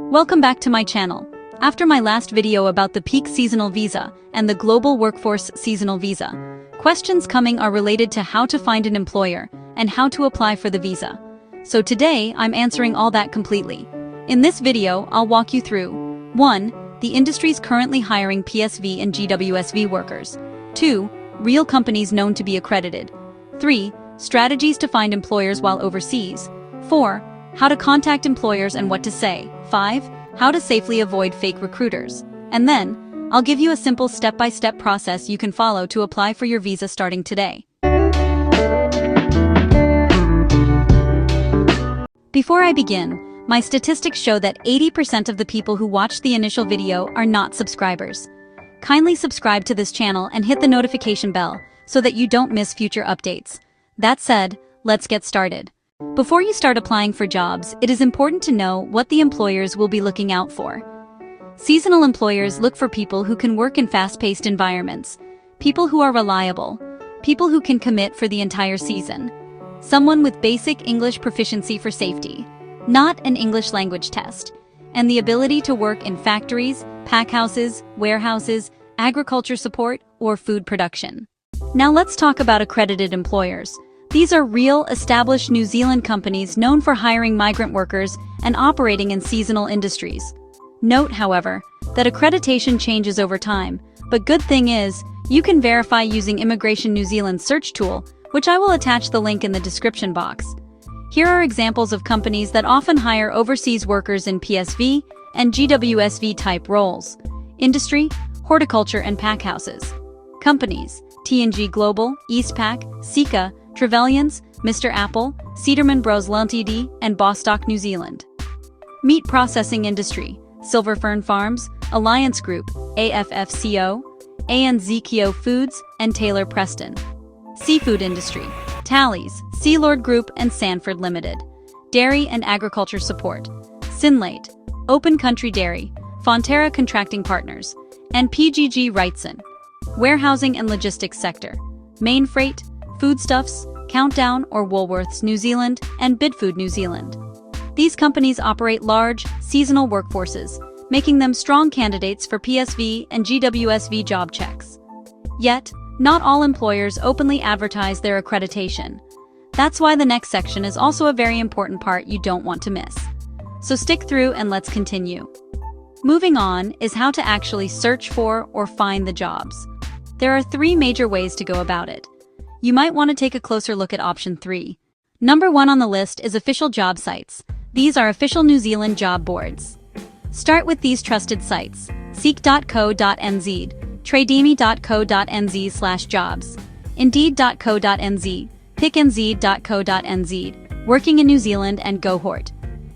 Welcome back to my channel. After my last video about the peak seasonal visa and the global workforce seasonal visa, questions coming are related to how to find an employer and how to apply for the visa. So today I'm answering all that completely. In this video, I'll walk you through 1. The industries currently hiring PSV and GWSV workers. 2. Real companies known to be accredited. 3. Strategies to find employers while overseas. 4. How to contact employers and what to say. 5. How to safely avoid fake recruiters. And then, I'll give you a simple step-by-step process you can follow to apply for your visa starting today. Before I begin, my statistics show that 80% of the people who watched the initial video are not subscribers. Kindly subscribe to this channel and hit the notification bell so that you don't miss future updates. That said, let's get started. Before you start applying for jobs, it is important to know what the employers will be looking out for. Seasonal employers look for people who can work in fast-paced environments, people who are reliable, people who can commit for the entire season, someone with basic English proficiency for safety, not an English language test, and the ability to work in factories, packhouses, warehouses, agriculture support, or food production. Now let's talk about accredited employers. These are real, established New Zealand companies known for hiring migrant workers and operating in seasonal industries. Note, however, that accreditation changes over time, but good thing is, you can verify using Immigration New Zealand's search tool, which I will attach the link in the description box. Here are examples of companies that often hire overseas workers in PSV and GWSV type roles. Industry, horticulture and packhouses. Companies, TNG Global, Eastpak, Sika, Trevelyan's, Mr. Apple, Cedarman Bros Ltd, and Bostock, New Zealand. Meat processing industry, Silver Fern Farms, Alliance Group, AFFCO, ANZKO Foods, and Taylor Preston. Seafood industry, Tallies, Sealord Group, and Sanford Limited. Dairy and agriculture support, Sinlate, Open Country Dairy, Fonterra Contracting Partners, and PGG Wrightson. Warehousing and logistics sector, Main Freight, Foodstuffs, Countdown or Woolworths New Zealand, and Bidfood New Zealand. These companies operate large, seasonal workforces, making them strong candidates for PSV and GWSV job checks. Yet, not all employers openly advertise their accreditation. That's why the next section is also a very important part you don't want to miss. So stick through and let's continue. Moving on is how to actually search for or find the jobs. There are 3 major ways to go about it. You might want to take a closer look at option 3. Number 1 on the list is official job sites. These are official New Zealand job boards. Start with these trusted sites: seek.co.nz, trademi.co.nz/jobs, indeed.co.nz, picknz.co.nz, working in New Zealand, and GoHort.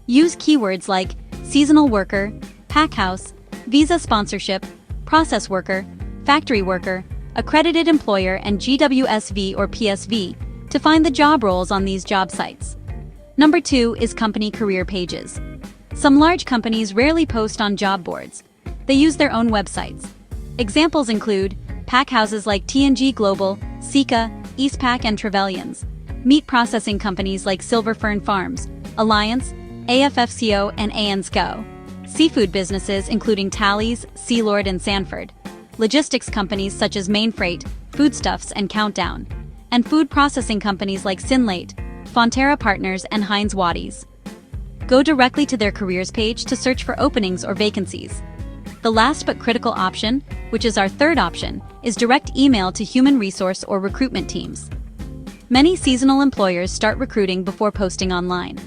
Use keywords like seasonal worker, packhouse, visa sponsorship, process worker, factory worker, accredited employer, and GWSV or PSV to find the job roles on these job sites. Number 2 is company career pages. Some large companies rarely post on job boards. They use their own websites. Examples include packhouses like TNG Global, Sika, Eastpak, and Trevelyan's, meat processing companies like Silver Fern Farms, Alliance, AFFCO, and ANZKO, seafood businesses including Tallies, Sealord, and Sanford, logistics companies such as Main Freight, Foodstuffs, and Countdown, and food processing companies like Sinlate, Fonterra Partners, and Heinz Waddies. Go directly to their careers page to search for openings or vacancies. The last but critical option, which is our third option, is direct email to human resource or recruitment teams. Many seasonal employers start recruiting before posting online.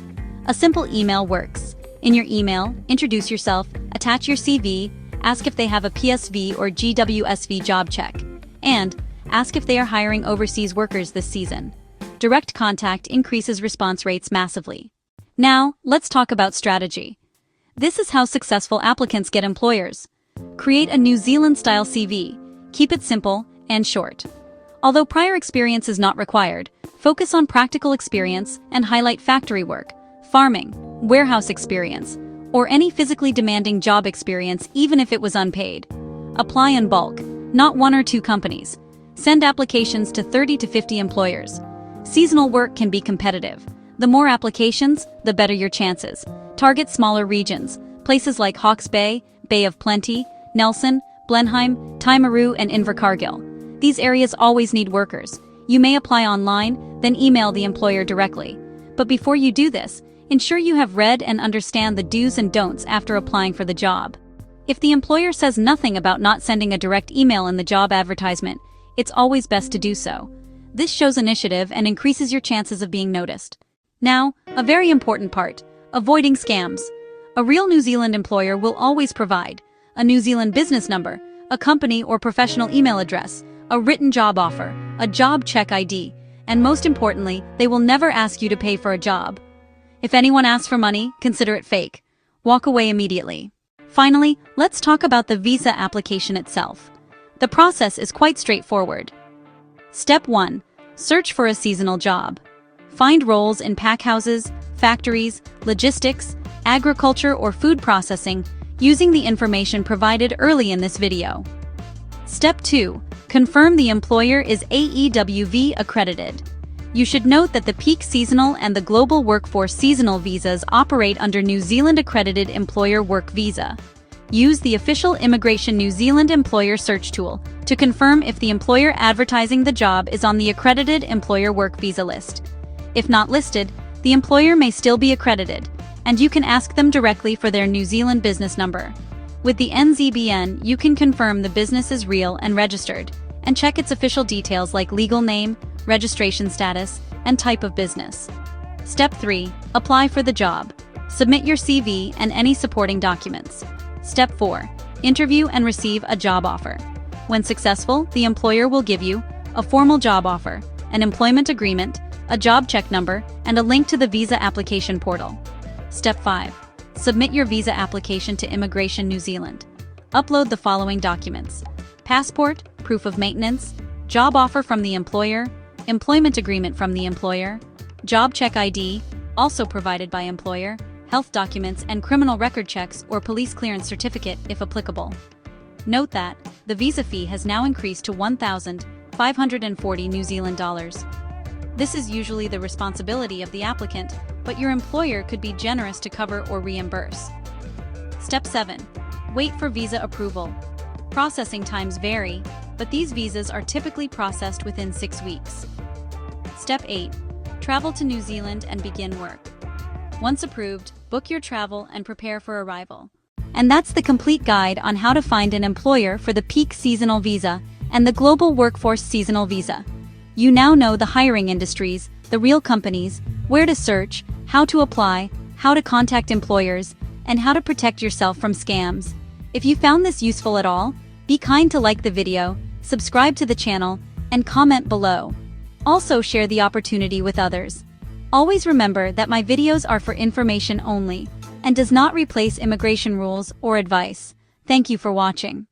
A simple email works. In your email, introduce yourself, attach your CV, ask if they have a PSV or GWSV job check, and ask if they are hiring overseas workers this season. Direct contact increases response rates massively. Now, let's talk about strategy. This is how successful applicants get employers. Create a New Zealand-style CV. Keep it simple and short. Although prior experience is not required, focus on practical experience and highlight factory work, farming, warehouse experience, or any physically demanding job experience even if it was unpaid. Apply in bulk, not 1 or 2 companies. Send applications to 30 to 50 employers. Seasonal work can be competitive. The more applications, the better your chances. Target smaller regions, Places like Hawke's Bay, Bay of Plenty, Nelson, Blenheim, Timaru, and Invercargill. These areas always need workers. You may apply online, then email the employer directly. But before you do this, ensure you have read and understand the do's and don'ts after applying for the job. If the employer says nothing about not sending a direct email in the job advertisement, it's always best to do so. This shows initiative and increases your chances of being noticed. Now, a very important part: avoiding scams. A real New Zealand employer will always provide a New Zealand business number, a company or professional email address, a written job offer, a job check ID, and most importantly, they will never ask you to pay for a job. If anyone asks for money, consider it fake. Walk away immediately. Finally, let's talk about the visa application itself. The process is quite straightforward. Step 1. Search for a seasonal job. Find roles in packhouses, factories, logistics, agriculture, or food processing using the information provided early in this video. Step 2. Confirm the employer is AEWV accredited. You should note that the Peak Seasonal and the Global Workforce Seasonal visas operate under New Zealand Accredited Employer Work Visa. Use the official Immigration New Zealand Employer Search tool to confirm if the employer advertising the job is on the Accredited Employer Work Visa list. If not listed, the employer may still be accredited, and you can ask them directly for their New Zealand business number. With the NZBN, you can confirm the business is real and registered, and check its official details like legal name, registration status, and type of business. Step 3. Apply for the job. Submit your CV and any supporting documents. Step 4. Interview and receive a job offer. When successful, the employer will give you a formal job offer, an employment agreement, a job check number, and a link to the visa application portal. Step 5. Submit your visa application to Immigration New Zealand. Upload the following documents: passport, proof of maintenance, job offer from the employer, employment agreement from the employer, job check ID, also provided by employer, health documents and criminal record checks or police clearance certificate if applicable. Note that the visa fee has now increased to 1,540 New Zealand dollars. This is usually the responsibility of the applicant, but your employer could be generous to cover or reimburse. Step 7. Wait for visa approval. Processing times vary, but these visas are typically processed within 6 weeks. Step 8. Travel to New Zealand and begin work. Once approved, book your travel and prepare for arrival. And that's the complete guide on how to find an employer for the Peak Seasonal Visa and the Global Workforce Seasonal Visa. You now know the hiring industries, the real companies, where to search, how to apply, how to contact employers, and how to protect yourself from scams. If you found this useful at all, be kind to like the video, subscribe to the channel, and comment below. Also share the opportunity with others. Always remember that my videos are for information only and does not replace immigration rules or advice. Thank you for watching.